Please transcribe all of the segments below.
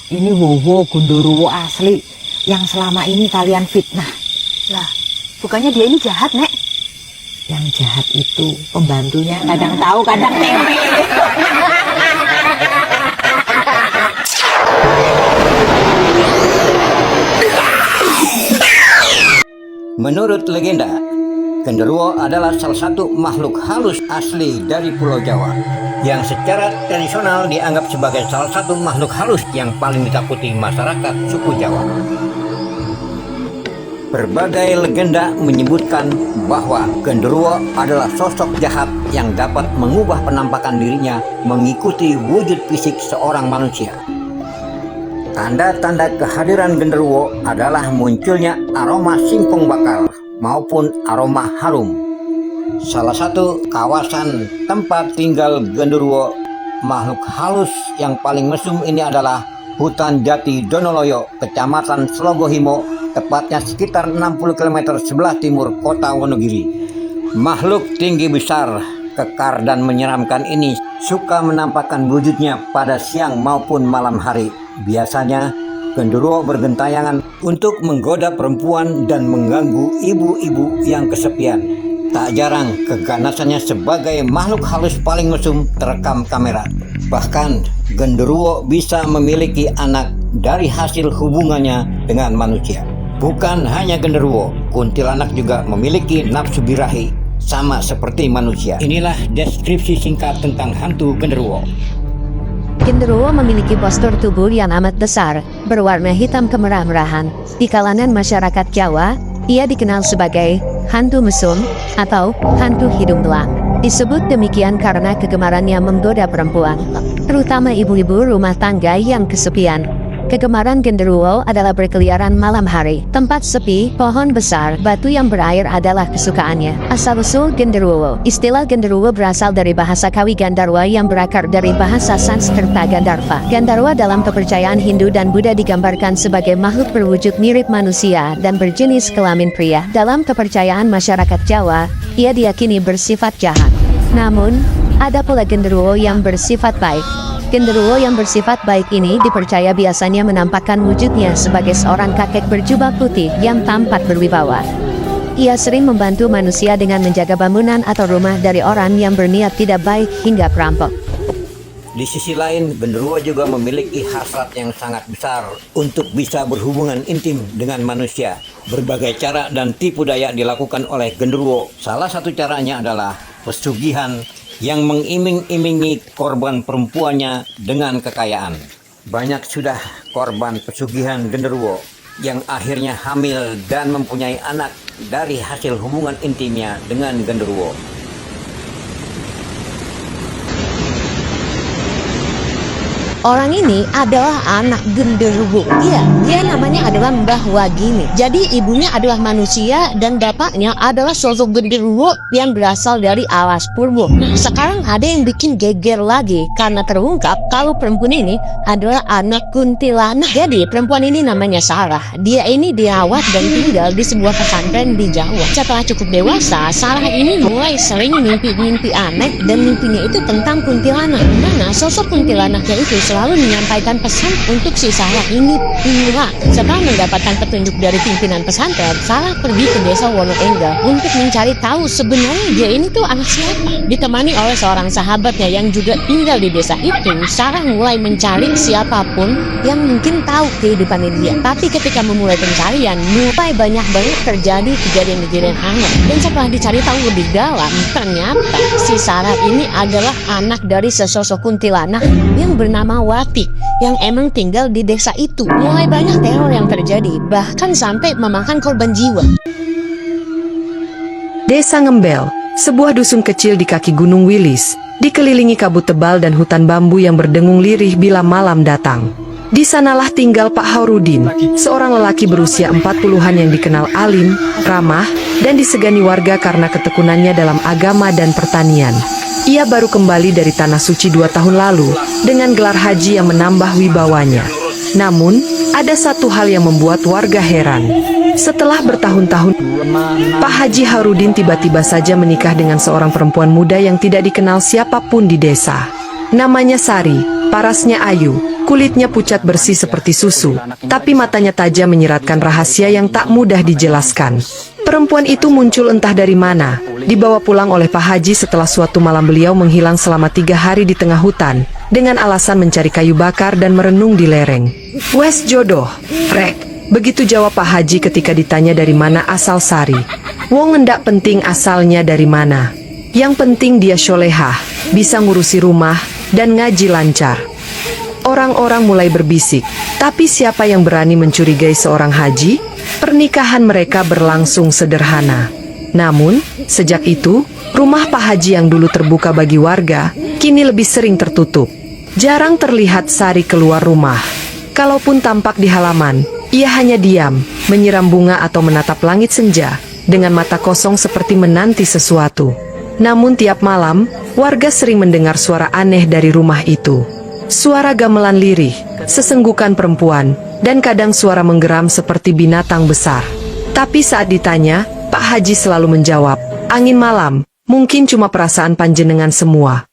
Ini Wowo Gondoruo asli yang selama ini kalian fitnah. Lah, bukannya dia ini jahat, Nek? Yang jahat itu pembantunya, kadang tahu kadang tempe. Menurut legenda, genderuwo adalah salah satu makhluk halus asli dari Pulau Jawa yang secara tradisional dianggap sebagai salah satu makhluk halus yang paling ditakuti masyarakat suku Jawa. Berbagai legenda menyebutkan bahwa genderuwo adalah sosok jahat yang dapat mengubah penampakan dirinya mengikuti wujud fisik seorang manusia. Tanda-tanda kehadiran genderuwo adalah munculnya aroma singkong bakar maupun aroma harum. Salah satu kawasan tempat tinggal genderuwo makhluk halus yang paling mesum ini adalah Hutan Jati Donoloyo, Kecamatan Slogohimo, tepatnya sekitar 60 km sebelah timur kota Wonogiri. Makhluk tinggi besar, kekar dan menyeramkan ini suka menampakkan wujudnya pada siang maupun malam hari. Biasanya genderuwo bergentayangan untuk menggoda perempuan dan mengganggu ibu-ibu yang kesepian. Tak jarang keganasannya sebagai makhluk halus paling mesum terekam kamera. Bahkan genderuwo bisa memiliki anak dari hasil hubungannya dengan manusia. Bukan hanya genderuwo, kuntilanak juga memiliki nafsu birahi sama seperti manusia. Inilah deskripsi singkat tentang hantu genderuwo. Genderuwo memiliki postur tubuh yang amat besar, berwarna hitam kemerah-merahan. Di kalangan masyarakat Jawa, ia dikenal sebagai hantu mesum atau hantu hidung belang. Disebut demikian karena kegemarannya menggoda perempuan, terutama ibu-ibu rumah tangga yang kesepian. Kegemaran genderuwo adalah berkeliaran malam hari, tempat sepi, pohon besar, batu yang berair adalah kesukaannya. Asal-usul genderuwo. Istilah genderuwo berasal dari bahasa Kawi Gandarwa yang berakar dari bahasa Sanskerta Gandarva. Gandarwa dalam kepercayaan Hindu dan Buddha digambarkan sebagai makhluk berwujud mirip manusia dan berjenis kelamin pria. Dalam kepercayaan masyarakat Jawa, ia diyakini bersifat jahat. Namun, ada pula genderuwo yang bersifat baik. Genderuwo yang bersifat baik ini dipercaya biasanya menampakkan wujudnya sebagai seorang kakek berjubah putih yang tampak berwibawa. Ia sering membantu manusia dengan menjaga bangunan atau rumah dari orang yang berniat tidak baik hingga perampok. Di sisi lain, genderuwo juga memiliki hasrat yang sangat besar untuk bisa berhubungan intim dengan manusia. Berbagai cara dan tipu daya dilakukan oleh genderuwo. Salah satu caranya adalah pesugihan yang mengiming-imingi korban perempuannya dengan kekayaan. Banyak sudah korban pesugihan genderuwo yang akhirnya hamil dan mempunyai anak dari hasil hubungan intimnya dengan genderuwo. Orang ini adalah anak genderuwo. Iya, dia namanya adalah Mbah Wagini. Jadi ibunya adalah manusia dan bapaknya adalah sosok genderuwo yang berasal dari alas purwo. Nah, sekarang ada yang bikin geger lagi karena terungkap kalau perempuan ini adalah anak kuntilanak. Jadi perempuan ini namanya Sarah. Dia ini dirawat dan tinggal di sebuah pesantren di Jawa. Setelah cukup dewasa, Sarah ini mulai sering mimpi-mimpi aneh dan mimpinya itu tentang kuntilanak. Mana sosok kuntilanaknya itu selalu menyampaikan pesan untuk si Sarah ini pulang. Setelah mendapatkan petunjuk dari pimpinan pesantren, Sarah pergi ke desa Wonoenggal untuk mencari tahu sebenarnya dia ini tuh anak siapa. Ditemani oleh seorang sahabatnya yang juga tinggal di desa itu, Sarah mulai mencari siapapun yang mungkin tahu kehidupan dia. Tapi ketika memulai pencarian, mulai banyak banget terjadi kejadian-kejadian aneh. Dan setelah dicari tahu lebih dalam, ternyata si Sarah ini adalah anak dari sesosok kuntilanak yang bernama Wati yang emang tinggal di desa itu. Mulai banyak teror yang terjadi, bahkan sampai memakan korban jiwa. Desa Ngembel, sebuah dusun kecil di kaki Gunung Wilis, dikelilingi kabut tebal dan hutan bambu yang berdengung lirih bila malam datang. Di sanalah tinggal Pak Haurudin, seorang lelaki berusia 40-an yang dikenal alim, ramah, dan disegani warga karena ketekunannya dalam agama dan pertanian. Ia baru kembali dari Tanah Suci 2 tahun lalu dengan gelar haji yang menambah wibawanya. Namun, ada satu hal yang membuat warga heran. Setelah bertahun-tahun, Pak Haji Haurudin tiba-tiba saja menikah dengan seorang perempuan muda yang tidak dikenal siapapun di desa. Namanya Sari, parasnya ayu, Kulitnya pucat bersih seperti susu, tapi matanya tajam menyiratkan rahasia yang tak mudah dijelaskan. Perempuan itu muncul entah dari mana, dibawa pulang oleh Pak Haji setelah suatu malam beliau menghilang selama 3 hari di tengah hutan, dengan alasan mencari kayu bakar dan merenung di lereng. Wes jodoh, Rek, begitu jawab Pak Haji ketika ditanya dari mana asal Sari. Wong ndak penting asalnya dari mana. Yang penting dia solehah, bisa ngurusi rumah, dan ngaji lancar. Orang-orang mulai berbisik, tapi siapa yang berani mencurigai seorang haji? Pernikahan mereka berlangsung sederhana. Namun, sejak itu, rumah Pak Haji yang dulu terbuka bagi warga, kini lebih sering tertutup. Jarang terlihat Sari keluar rumah. Kalaupun tampak di halaman, ia hanya diam, menyiram bunga atau menatap langit senja, dengan mata kosong seperti menanti sesuatu. Namun tiap malam, warga sering mendengar suara aneh dari rumah itu. Suara gamelan lirih, sesenggukan perempuan, dan kadang suara menggeram seperti binatang besar. Tapi saat ditanya, Pak Haji selalu menjawab, angin malam, mungkin cuma perasaan panjenengan semua.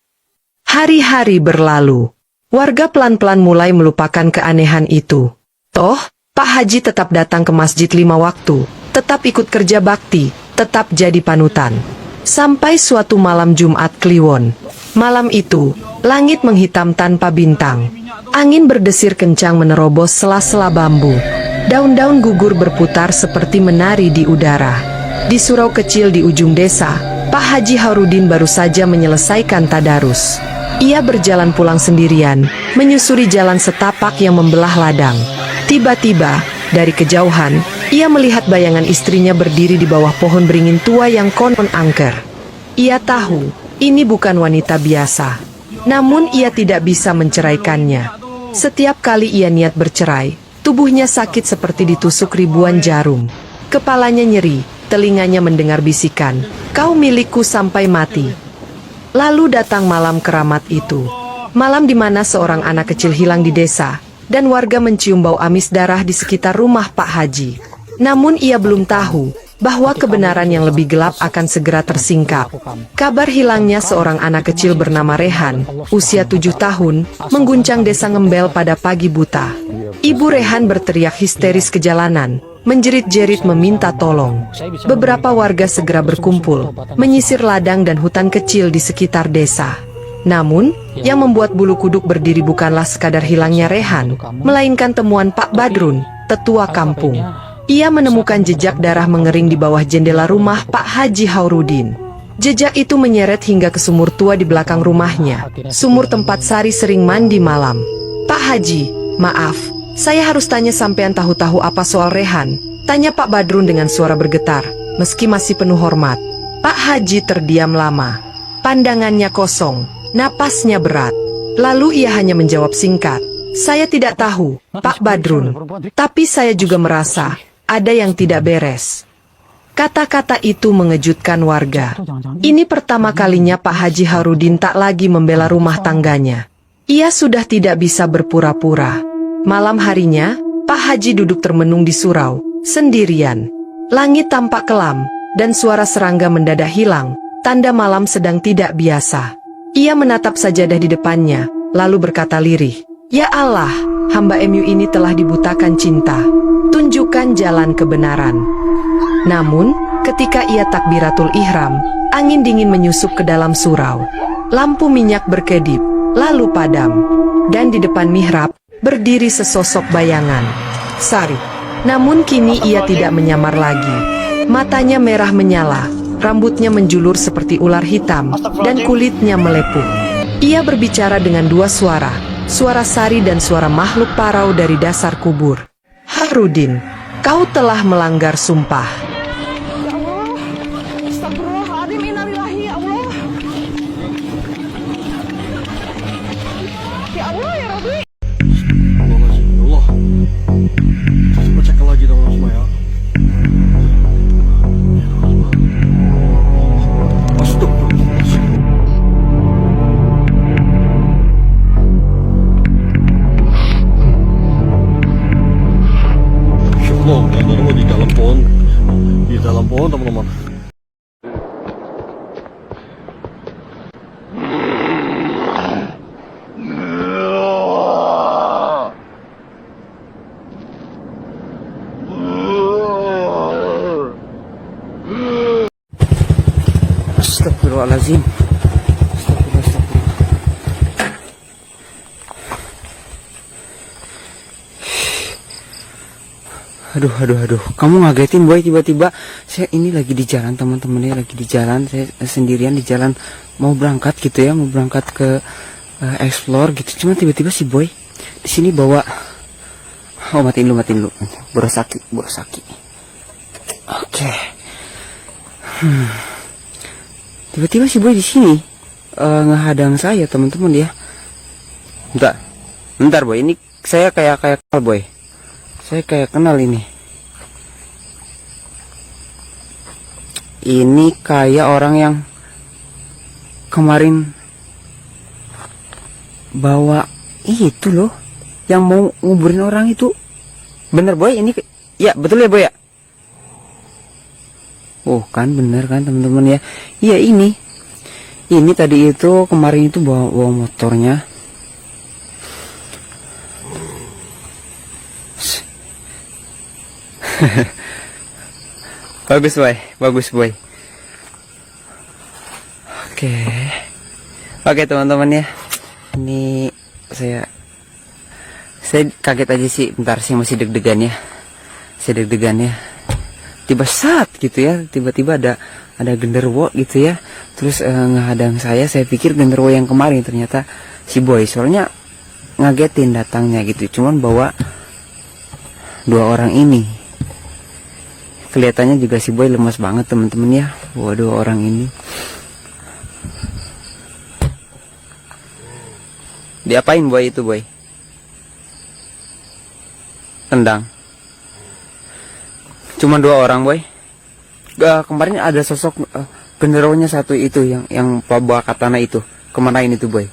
Hari-hari berlalu. Warga pelan-pelan mulai melupakan keanehan itu. Toh, Pak Haji tetap datang ke masjid 5 waktu, tetap ikut kerja bakti, tetap jadi panutan. Sampai suatu malam Jumat Kliwon. Malam itu, langit menghitam tanpa bintang. Angin berdesir kencang menerobos sela-sela bambu. Daun-daun gugur berputar seperti menari di udara. Di surau kecil di ujung desa, Pak Haji Harudin baru saja menyelesaikan tadarus. Ia berjalan pulang sendirian, menyusuri jalan setapak yang membelah ladang. Tiba-tiba, dari kejauhan, ia melihat bayangan istrinya berdiri di bawah pohon beringin tua yang konon angker. Ia tahu, ini bukan wanita biasa. Namun ia tidak bisa menceraikannya. Setiap kali ia niat bercerai, tubuhnya sakit seperti ditusuk ribuan jarum. Kepalanya nyeri, telinganya mendengar bisikan, "Kau milikku sampai mati." Lalu datang malam keramat itu. Malam di mana seorang anak kecil hilang di desa, dan warga mencium bau amis darah di sekitar rumah Pak Haji. Namun ia belum tahu bahwa kebenaran yang lebih gelap akan segera tersingkap. Kabar hilangnya seorang anak kecil bernama Rehan, usia 7 tahun, mengguncang desa Ngembel pada pagi buta. Ibu Rehan berteriak histeris ke jalanan, menjerit-jerit meminta tolong. Beberapa warga segera berkumpul, menyisir ladang dan hutan kecil di sekitar desa. Namun, yang membuat bulu kuduk berdiri bukanlah sekadar hilangnya Rehan, melainkan temuan Pak Badrun, tetua kampung. Ia menemukan jejak darah mengering di bawah jendela rumah Pak Haji Harudin. Jejak itu menyeret hingga ke sumur tua di belakang rumahnya, sumur tempat Sari sering mandi malam. "Pak Haji, maaf, saya harus tanya sampean tahu-tahu apa soal Rehan?" tanya Pak Badrun dengan suara bergetar, meski masih penuh hormat. Pak Haji terdiam lama. Pandangannya kosong, napasnya berat. Lalu ia hanya menjawab singkat, "Saya tidak tahu, Pak Badrun. Tapi saya juga merasa ada yang tidak beres." Kata-kata itu mengejutkan warga. Ini pertama kalinya Pak Haji Harudin tak lagi membela rumah tangganya. Ia sudah tidak bisa berpura-pura. Malam harinya, Pak Haji duduk termenung di surau, sendirian. Langit tampak kelam, dan suara serangga mendadak hilang, tanda malam sedang tidak biasa. Ia menatap sajadah di depannya, lalu berkata lirih, "Ya Allah, hamba MU ini telah dibutakan cinta. Tunjukkan jalan kebenaran." Namun, ketika ia takbiratul ihram, angin dingin menyusup ke dalam surau. Lampu minyak berkedip, lalu padam. Dan di depan mihrab, berdiri sesosok bayangan. Sari. Namun kini ia tidak menyamar lagi. Matanya merah menyala, rambutnya menjulur seperti ular hitam, dan kulitnya melepuh. Ia berbicara dengan dua suara, suara Sari dan suara makhluk parau dari dasar kubur. "Harudin, kau telah melanggar sumpah." Allah, nggak ada di dalam pohon. Astagfirullahaladzim. Aduh. Kamu ngagetin boy, tiba-tiba saya ini lagi di jalan, teman-temannya lagi di jalan, saya sendirian di jalan mau berangkat gitu ya, mau berangkat ke explore gitu. Cuma tiba-tiba si boy di sini bawa, oh matiin lu, Borosaki. Oke. Tiba-tiba si boy di sini ngehadang saya, teman-teman ya. Bentar boy, ini saya kayak kenal boy. Saya kayak kenal ini. Ini kayak orang yang kemarin bawa itu loh, yang mau nguburin orang itu. Bener boy, ini ya betul ya boy ya. Oh kan bener kan teman-teman ya. Iya ini tadi itu kemarin itu bawa motornya. Bagus boy. Oke teman-teman ya. Ini saya kaget aja sih. Bentar, saya masih deg-degan ya. Tiba-tiba ada genderuwo gitu ya. Terus ngehadang saya pikir genderuwo yang kemarin, ternyata si boy. Soalnya ngagetin datangnya gitu. Cuman bawa 2 orang ini. Kelihatannya juga si boy lemas banget teman-teman ya. Waduh, orang ini. Diapain boy itu boy? Tendang. Cuma 2 orang boy. Kemarin ada sosok genderuwonya satu itu yang bawa katana itu. Kemanain itu boy?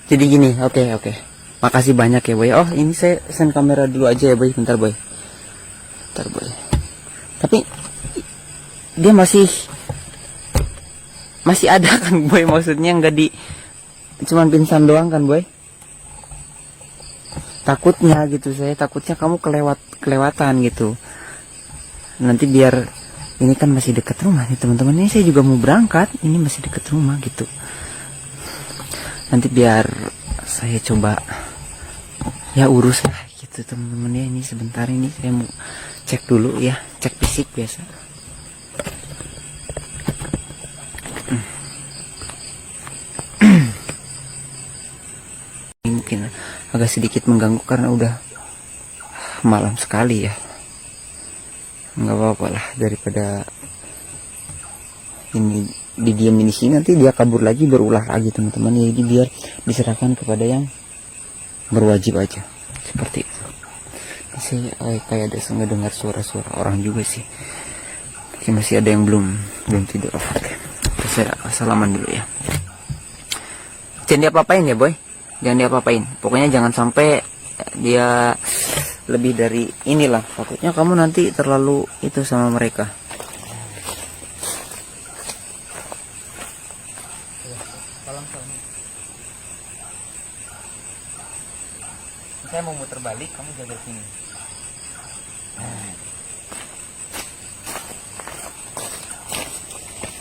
Jadi gini, oke. Makasih banyak ya boy. Oh ini saya send kamera dulu aja ya boy. Bentar boy. Tapi dia masih ada kan boy, maksudnya nggak cuman pingsan doang kan boy. Takutnya kamu kelewatan gitu. Nanti biar ini kan masih dekat rumah nih teman-teman. Ini saya juga mau berangkat, ini masih dekat rumah gitu. Nanti biar saya coba ya urus lah gitu teman-teman ya. Ini sebentar, ini saya mau cek dulu ya, cek fisik biasa. Ini mungkin agak sedikit mengganggu karena udah malam sekali ya. Nggak apa-apa lah, daripada ini didiamin di sini nanti dia kabur lagi, berulah lagi teman-teman ya. Jadi biar diserahkan kepada yang berwajib aja, seperti itu. Saya kayak ada dengar suara-suara orang juga sih. Oke, masih ada yang belum tidur. Oke, saya salaman dulu ya. Jangan diapa-apain ya boy, jangan diapa-apain. Pokoknya jangan sampai dia lebih dari inilah. Takutnya kamu nanti terlalu itu sama mereka. Saya mau muter balik, kamu jaga sini.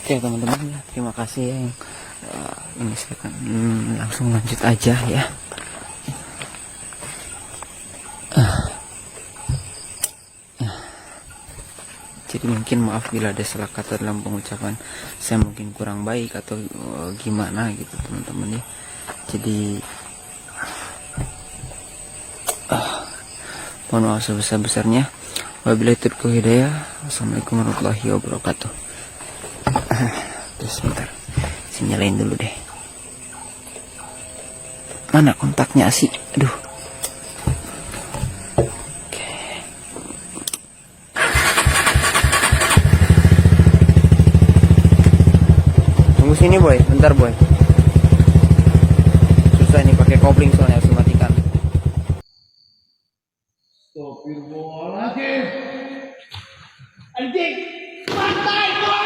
Oke teman-teman ya, terima kasih ya yang ini saya akan langsung lanjut aja ya. Jadi mungkin maaf bila ada salah kata dalam pengucapan saya, mungkin kurang baik atau gimana gitu teman-teman ya. Jadi mohon maaf sebesar-besarnya. Wabillahi taufiq hidayah. Assalamualaikum warahmatullahi wabarakatuh. Terus sebentar, saya nyalain dulu deh. Mana kontaknya sih? Aduh. Oke. Tunggu sini boy, bentar boy. Susah ini pakai kopling soalnya, harus dimatikan. Astagfirullahaladzim. Anjing, pantai kok.